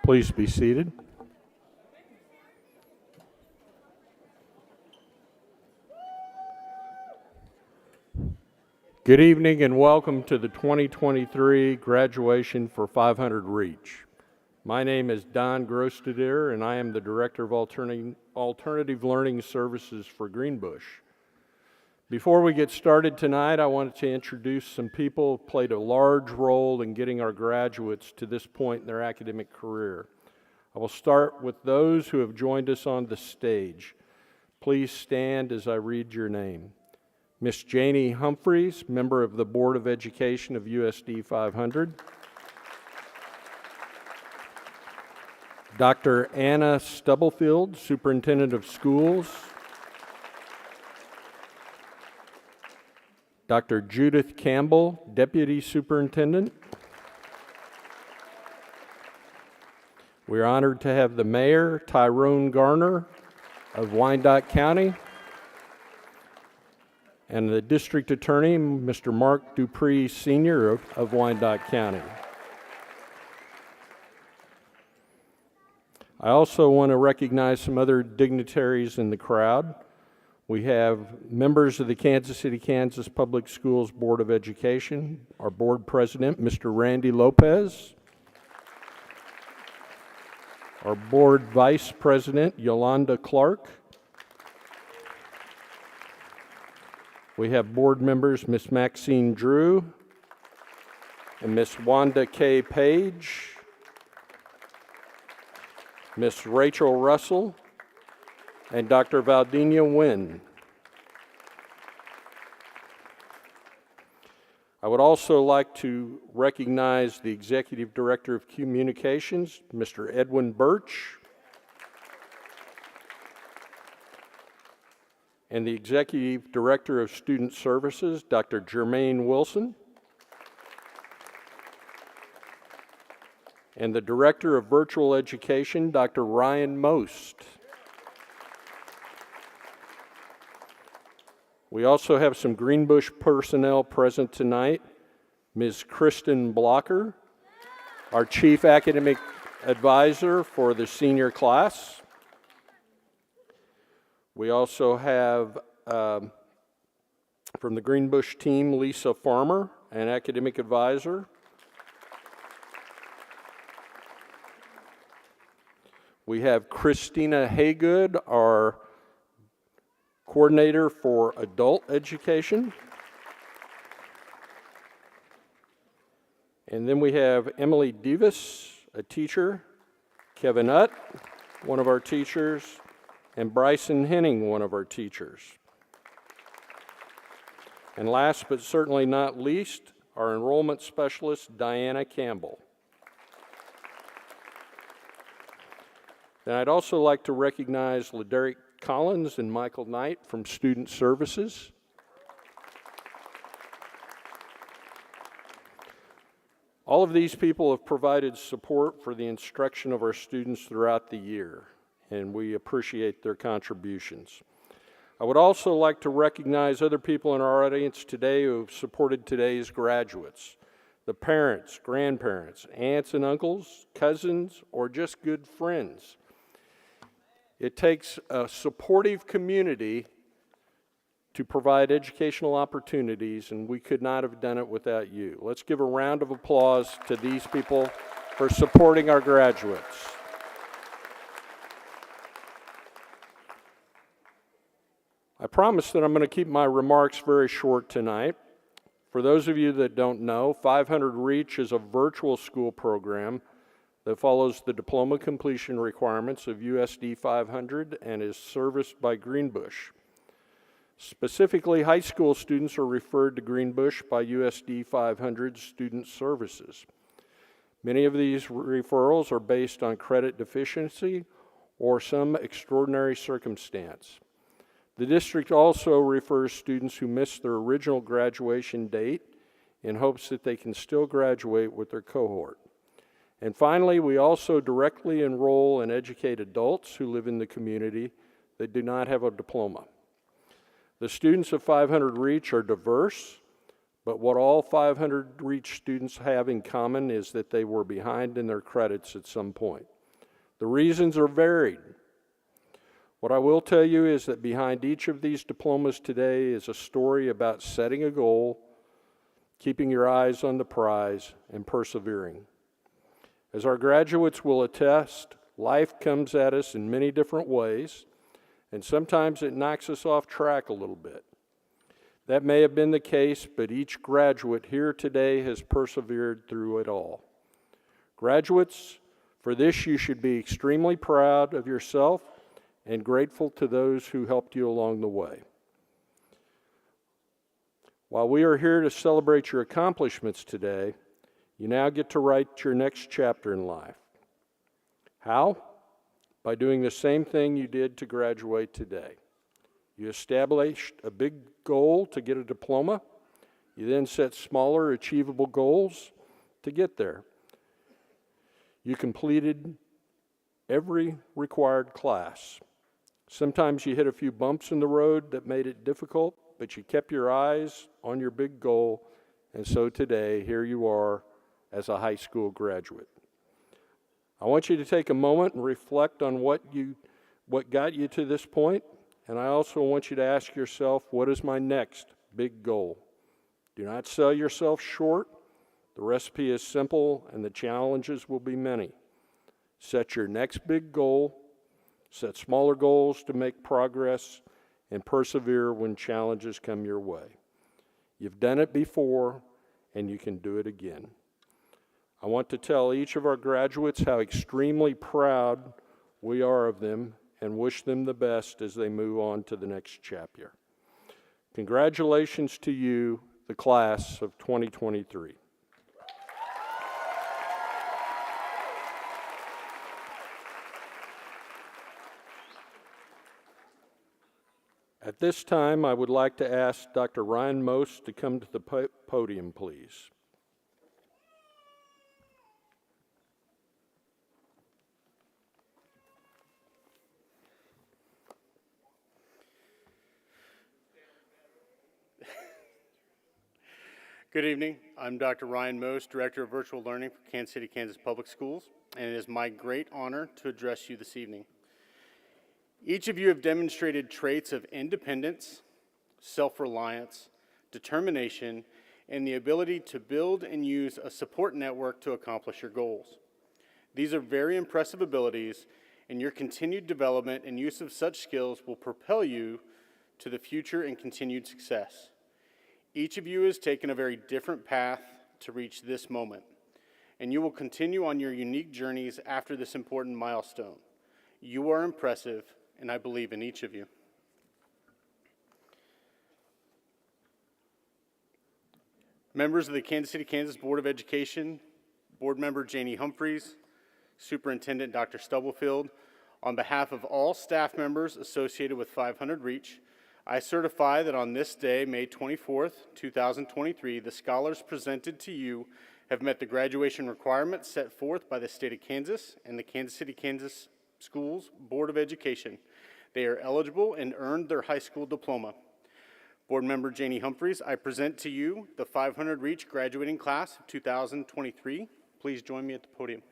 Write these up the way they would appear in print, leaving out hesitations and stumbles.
Please be seated. Good evening and welcome to the 2023 graduation for 500 Reach. My name is Don Grostadier and I am the Director of Alternative Learning Services for Greenbush. Before we get started tonight, I wanted to introduce some people who played a large role in getting our graduates to this point in their academic career. I will start with those who have joined us on the stage. Please stand as I read your name. Miss Janie Humphreys, member of the Board of Education of USD 500. Dr. Anna Stubblefield, Superintendent of Schools. Dr. Judith Campbell, Deputy Superintendent. We are honored to have the Mayor, Tyrone Garner of Wyandotte County, and the District Attorney, Mr. Mark Dupree, Sr. of Wyandotte County. I also want to recognize some other dignitaries in the crowd. We have members of the Kansas City, Kansas Public Schools Board of Education, our board president, Mr. Randy Lopez, our board vice president, Yolanda Clark. We have board members, Miss Maxine Drew and Miss Wanda K. Page, Miss Rachel Russell, and Dr. Valdina Nguyen. I would also like to recognize the Executive Director of Communications, Mr. Edwin Birch, and the Executive Director of Student Services, Dr. Jermaine Wilson, and the Director of Virtual Education, Dr. Ryan Most. We also have some Greenbush personnel present tonight. Ms. Kristen Blocker, our Chief Academic Advisor for the senior class. We also have, from the Greenbush team, Lisa Farmer, an Academic Advisor. We have Christina Haygood, our Coordinator for Adult Education. And then we have Emily Davis, a teacher, Kevin Utt, one of our teachers, and Bryson Henning, one of our teachers. And last but certainly not least, our enrollment specialist, Diana Campbell. And I'd also like to recognize LaDerrick Collins and Michael Knight from Student Services. All of these people have provided support for the instruction of our students throughout the year, and we appreciate their contributions. I would also like to recognize other people in our audience today who have supported today's graduates. The parents, grandparents, aunts and uncles, cousins, or just good friends. It takes a supportive community to provide educational opportunities, and we could not have done it without you. Let's give a round of applause to these people for supporting our graduates. I promise that I'm going to keep my remarks very short tonight. For those of you that don't know, 500 Reach is a virtual school program that follows the diploma completion requirements of USD 500 and is serviced by Greenbush. Specifically, high school students are referred to Greenbush by USD 500 Student Services. Many of these referrals are based on credit deficiency or some extraordinary circumstance. The district also refers students who missed their original graduation date in hopes that they can still graduate with their cohort. And finally, we also directly enroll and educate adults who live in the community that do not have a diploma. The students of 500 Reach are diverse, but what all 500 Reach students have in common is that they were behind in their credits at some point. The reasons are varied. What I will tell you is that behind each of these diplomas today is a story about setting a goal, keeping your eyes on the prize, and persevering. As our graduates will attest, life comes at us in many different ways, and sometimes it knocks us off track a little bit. That may have been the case, but each graduate here today has persevered through it all. Graduates, for this you should be extremely proud of yourself and grateful to those who helped you along the way. While we are here to celebrate your accomplishments today, you now get to write your next chapter in life. How? By doing the same thing you did to graduate today. You established a big goal to get a diploma. You then set smaller, achievable goals to get there. You completed every required class. Sometimes you hit a few bumps in the road that made it difficult, but you kept your eyes on your big goal, and so today, here you are as a high school graduate. I want you to take a moment and reflect on what got you to this point, and I also want you to ask yourself, what is my next big goal? Do not sell yourself short. The recipe is simple, and the challenges will be many. Set your next big goal, set smaller goals to make progress, and persevere when challenges come your way. You've done it before, and you can do it again. I want to tell each of our graduates how extremely proud we are of them and wish them the best as they move on to the next chapter. Congratulations to you, the class of 2023. At this time, I would like to ask Dr. Ryan Most to come to the podium, please. Good evening. I'm Dr. Ryan Most, Director of Virtual Learning for Kansas City, Kansas Public Schools, and it is my great honor to address you this evening. Each of you have demonstrated traits of independence, self-reliance, determination, and the ability to build and use a support network to accomplish your goals. These are very impressive abilities, and your continued development and use of such skills will propel you to the future and continued success. Each of you has taken a very different path to reach this moment, and you will continue on your unique journeys after this important milestone. You are impressive, and I believe in each of you. Members of the Kansas City, Kansas Board of Education, Board Member Janie Humphreys, Superintendent Dr. Stubblefield, on behalf of all staff members associated with 500 Reach, I certify that on this day, May 24th, 2023, the scholars presented to you have met the graduation requirements set forth by the state of Kansas and the Kansas City, Kansas Schools Board of Education. They are eligible and earned their high school diploma. Board Member Janie Humphreys, I present to you the 500 Reach graduating class of 2023. Please join me at the podium.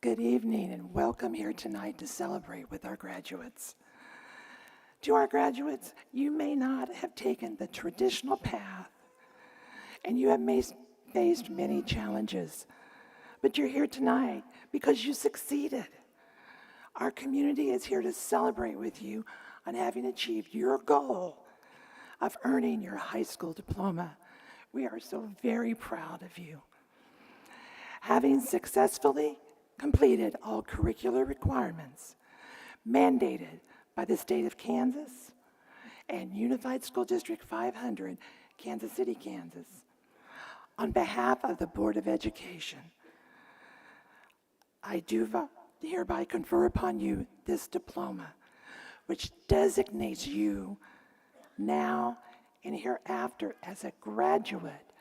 Good evening and welcome here tonight to celebrate with our graduates. To our graduates, you may not have taken the traditional path and you have faced many challenges, but you're here tonight because you succeeded. Our community is here to celebrate with you on having achieved your goal of earning your high school diploma. We are so very proud of you. Having successfully completed all curricular requirements mandated by the state of Kansas and Unified School District 500, Kansas City, Kansas. On behalf of the Board of Education, I do hereby confer upon you this diploma, which designates you now and hereafter as a graduate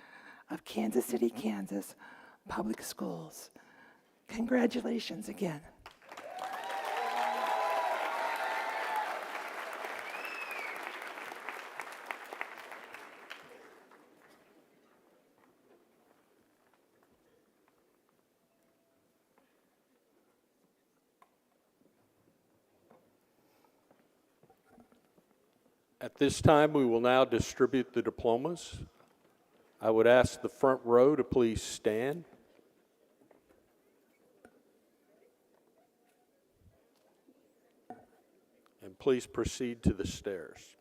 of Kansas City, Kansas Public Schools. Congratulations again. At this time, we will now distribute the diplomas. I would ask the front row to please stand. And please proceed to the stairs.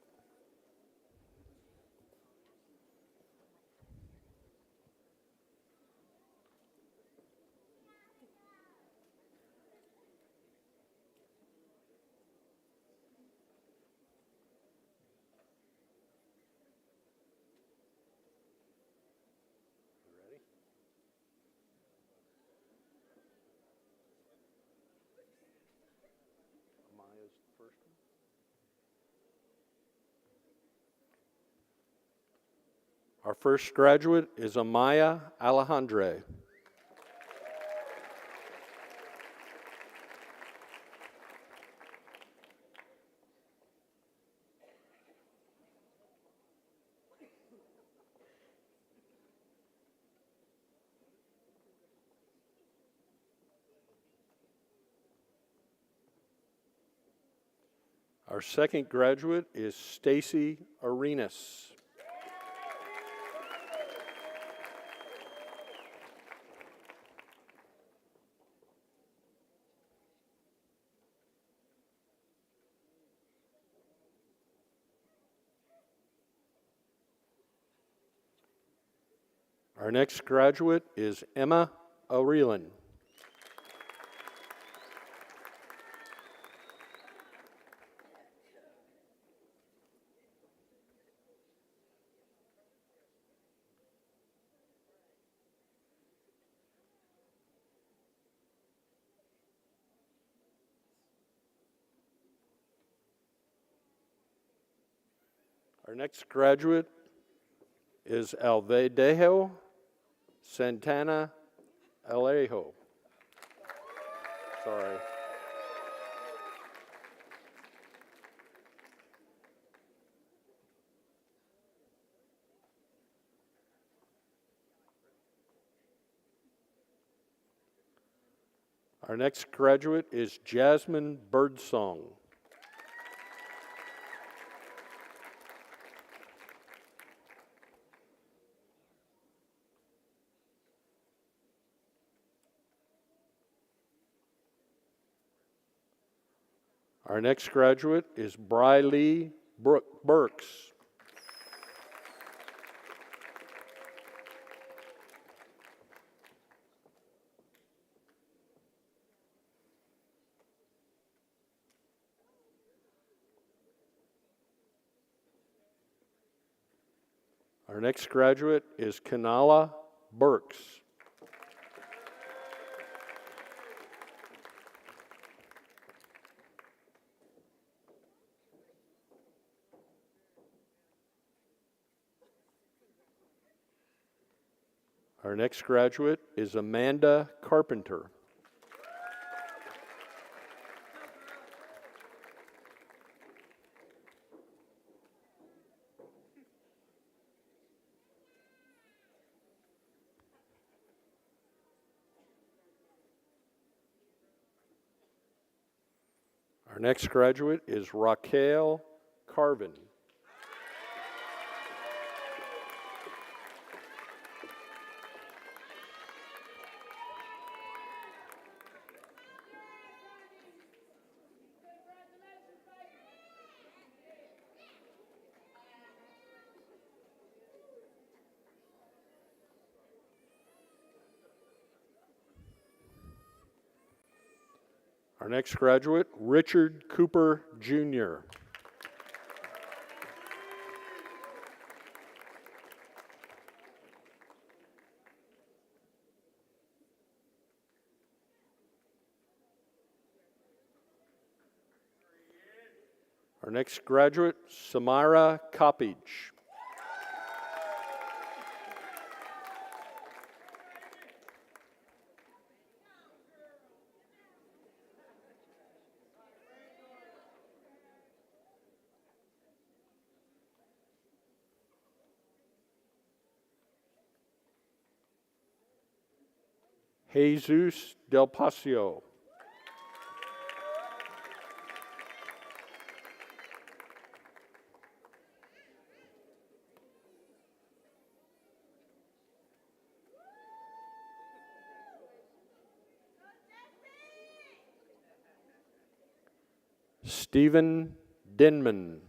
Our first graduate is Amaya Alejandre. Our second graduate is Stacy Arenas. Our next graduate is Emma Arelan. Our next graduate is Alvedejo Santana Alejo. Sorry. Our next graduate is Jasmine Birdsong. Our next graduate is Briley Burks. Our next graduate is Kanala Burks. Our next graduate is Amanda Carpenter. Our next graduate is Raquel Carvin. Our next graduate, Richard Cooper, Jr. Our next graduate, Samira Coppage. Jesus Del Pasio. Stephen Denman.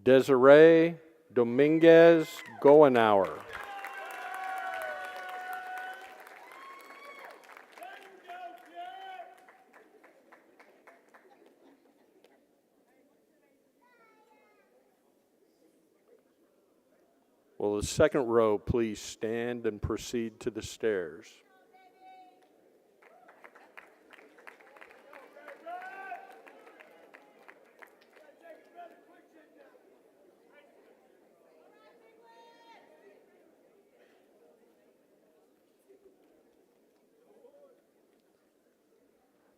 Desiree Dominguez Goenauer. Will the second row please stand and proceed to the stairs?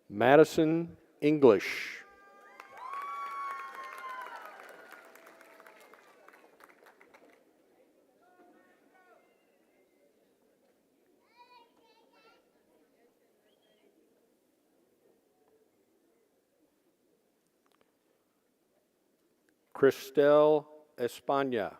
Madison English. Cristel España.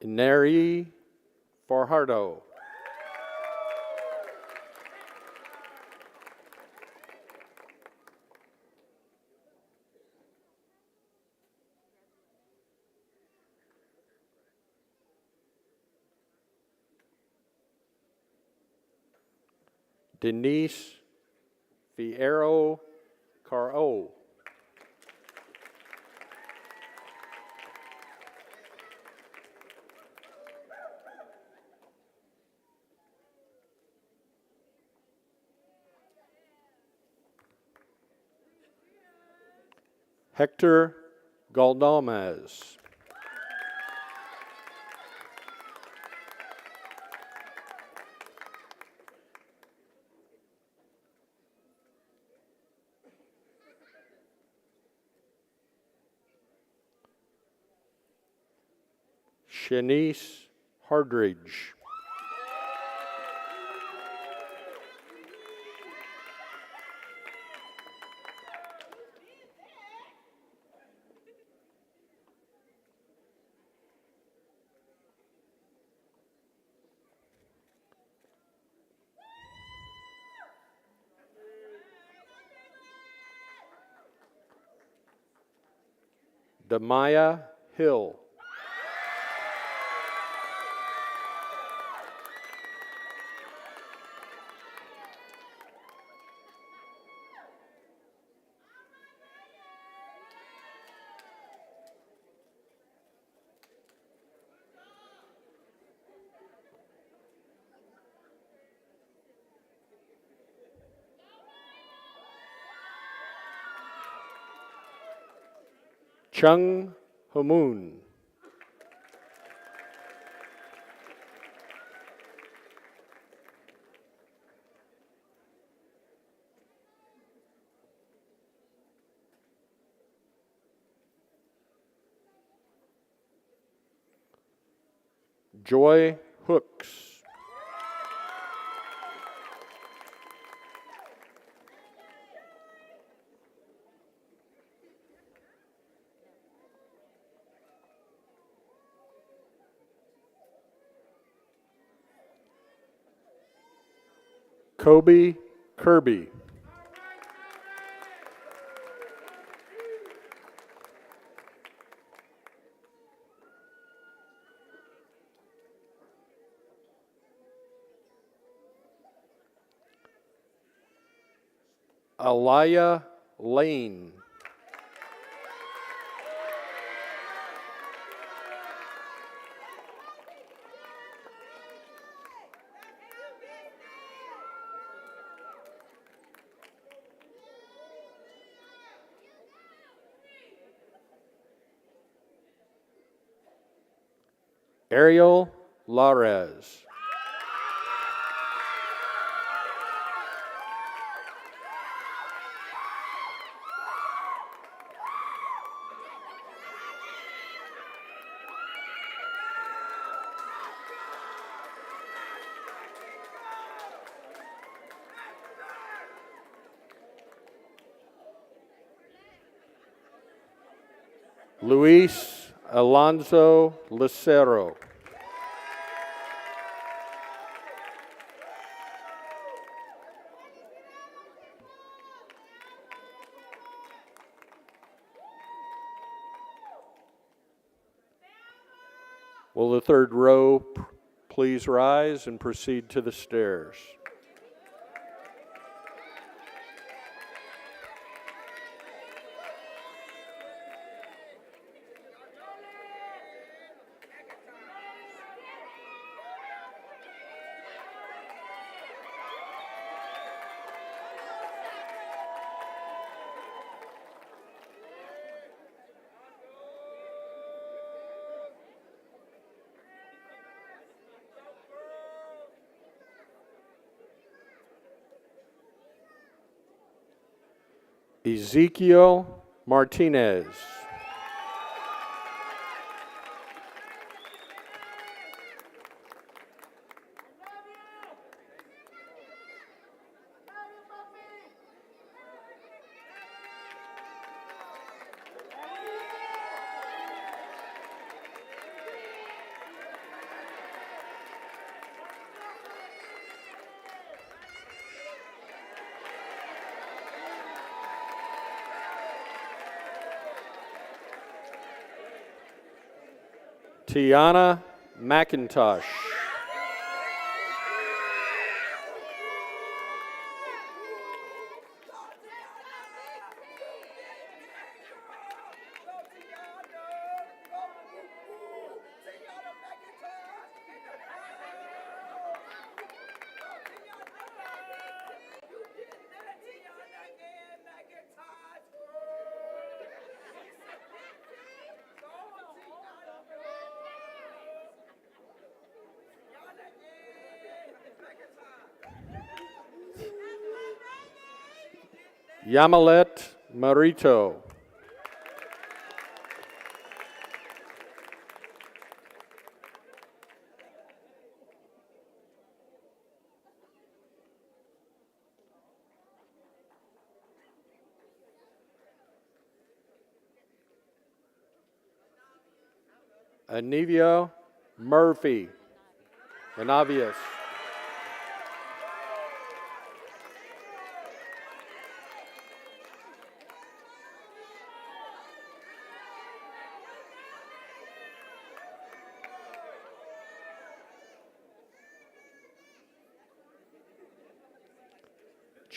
Ineri Fajardo. Denise Fierro Caro. Hector Galdamez. Shanice Hardridge. Damaya Hill. Chung Hamoon. Joy Hooks. Kobe Kirby. Alaya Lane. Ariel Lares. Luis Alonso Lucero. Will the third row please rise and proceed to the stairs? Ezekiel Martinez. Tiana McIntosh. Yamalet Marito. Anivia Murphy. Anavius.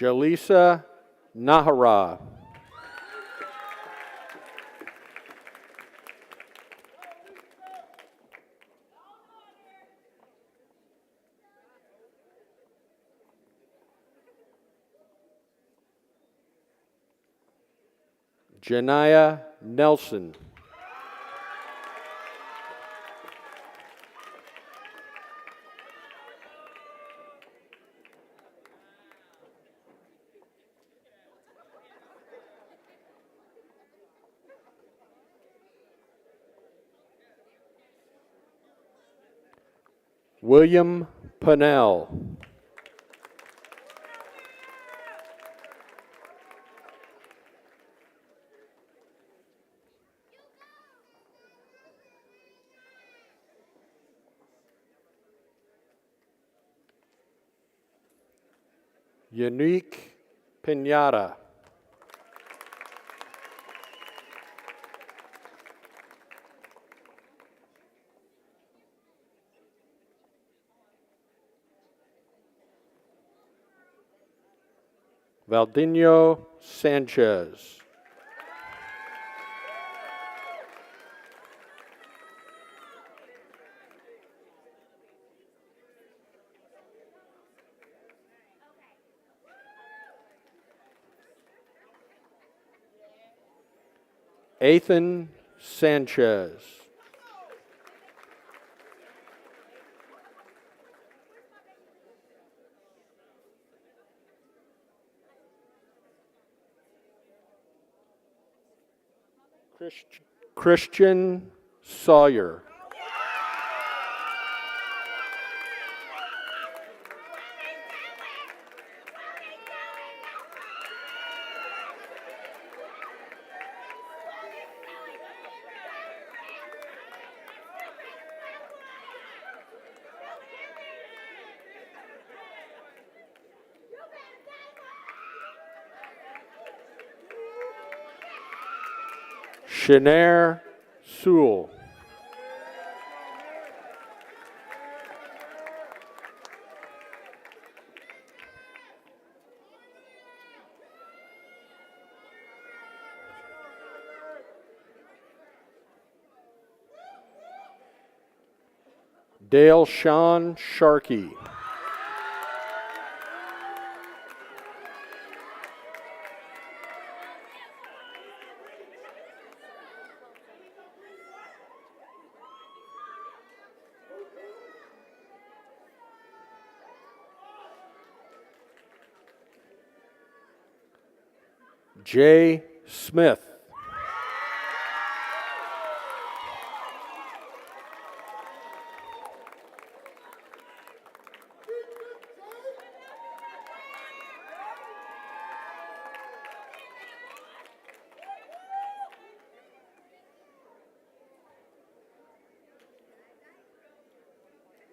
Jalisa Nahara. Janaya Nelson. William Pennell. Unique Pinata. Valdino Sanchez. Ethan Sanchez. Christian Sawyer. Shanair Sewell. Dale Sean Sharkey. Jay Smith.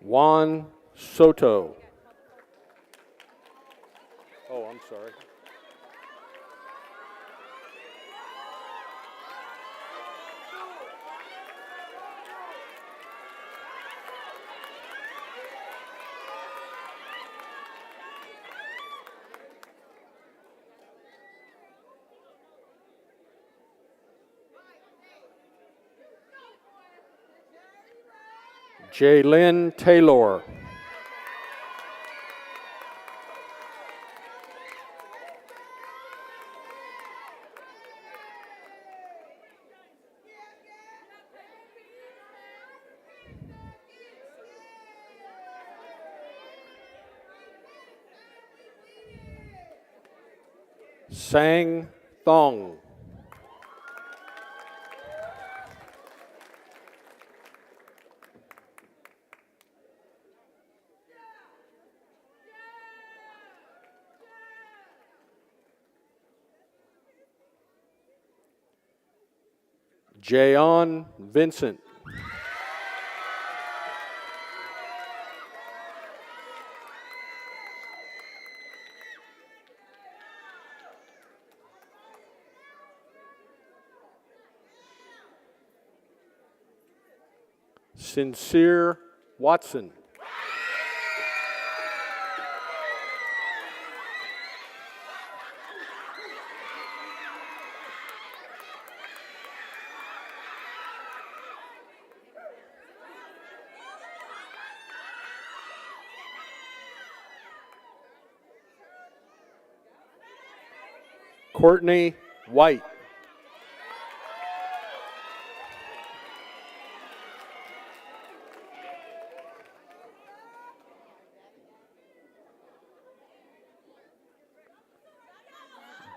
Juan Soto. Oh, I'm sorry. Jaylyn Taylor. Sang Thong. Jayon Vincent. Sincere Watson. Courtney White.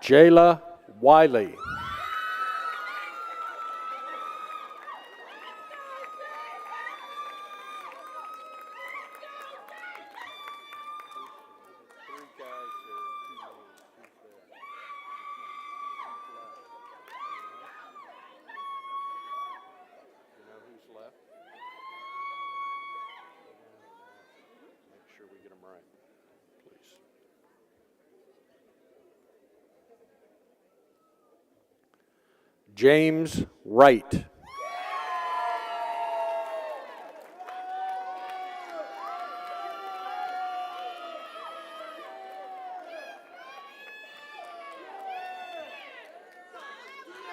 Jayla Wiley. Make sure we get them right, please. James Wright.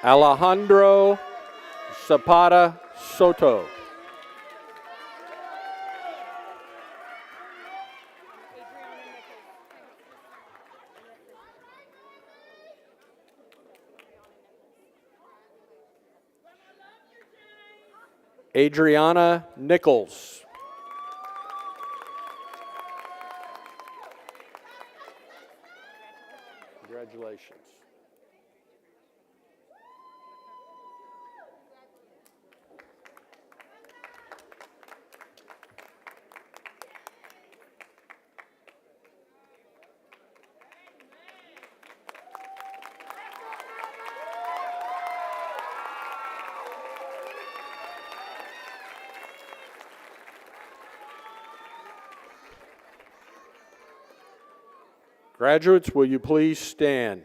Alejandro Zapata Soto. Adriana Nichols. Congratulations. Graduates, will you please stand?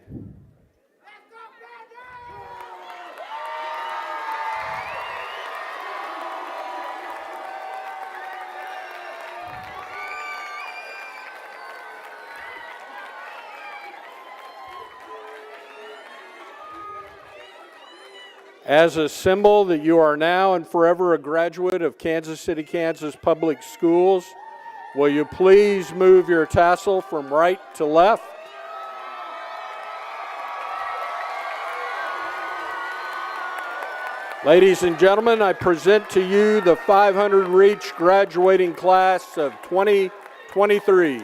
As a symbol that you are now and forever a graduate of Kansas City, Kansas Public Schools, will you please move your tassel from right to left? Ladies and gentlemen, I present to you the 500 Reach graduating class of 2023.